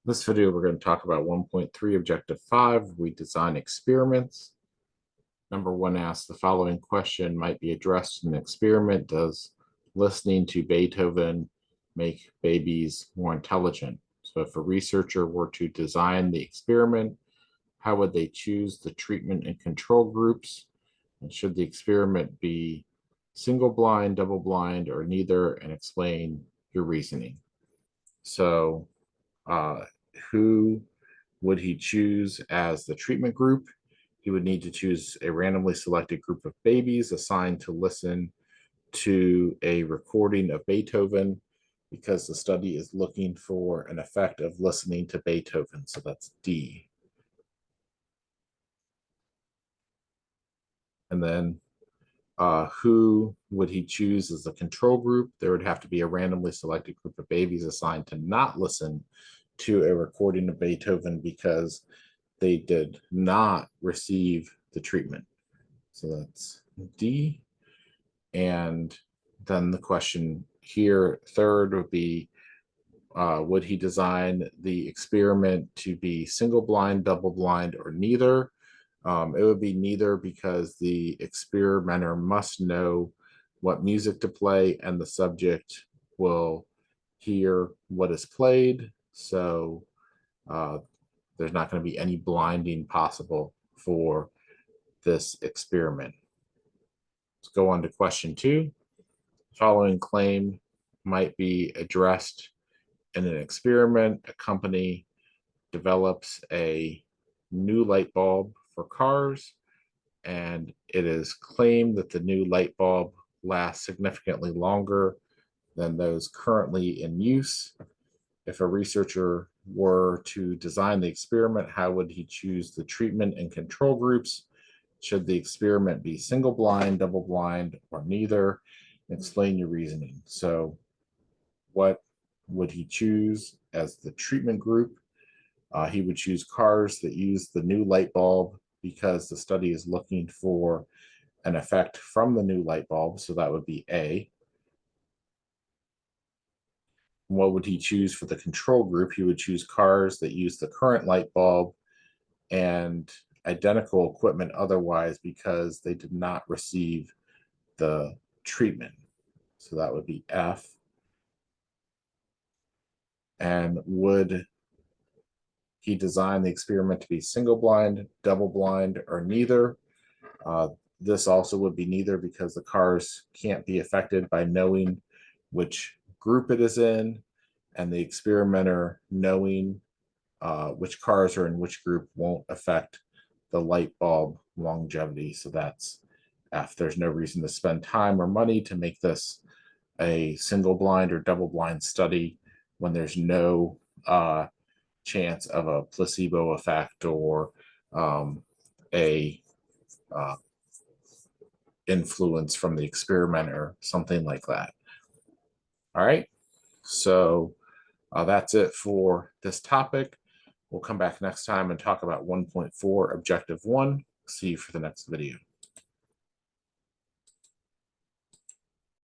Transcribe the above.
In this video, we're going to talk about 1.3 Objective 5. We design experiments. Number 1 asks the following question might be addressed in an experiment. Does listening to Beethoven make babies more intelligent? So if a researcher were to design the experiment, how would they choose the treatment and control groups? And should the experiment be single blind, double blind, or neither? And explain your reasoning. So who would he choose as the treatment group? He would need to choose a randomly selected group of babies assigned to listen to a recording of Beethoven because the study is looking for an effect of listening to Beethoven. So that's D. And then who would he choose as the control group? There would have to be a randomly selected group of babies assigned to not listen to a recording of Beethoven because they did not receive the treatment. So that's D. And then the question here, third, would be, would he design the experiment to be single blind, double blind, or neither? It would be neither because the experimenter must know what music to play and the subject will hear what is played. So there's not going to be any blinding possible for this experiment. Let's go on to question 2. The following claim might be addressed in an experiment. A company develops a new light bulb for cars, and it is claimed that the new light bulb lasts significantly longer than those currently in use. If a researcher were to design the experiment, how would he choose the treatment and control groups? Should the experiment be single blind, double blind, or neither? Explain your reasoning. So what would he choose as the treatment group? He would choose cars that use the new light bulb because the study is looking for an effect from the new light bulb. So that would be A. What would he choose for the control group? He would choose cars that use the current light bulb and identical equipment otherwise because they did not receive the treatment. So that would be F. And would he design the experiment to be single blind, double blind, or neither? This also would be neither because the cars can't be affected by knowing which group it is in, and the experimenter knowing which cars are in which group won't affect the light bulb longevity. So that's F. There's no reason to spend time or money to make this a single blind or double blind study when there's no chance of a placebo effect or a influence from the experimenter, something like that. All right, so that's it for this topic. We'll come back next time and talk about 1.4 Objective 1. See you for the next video.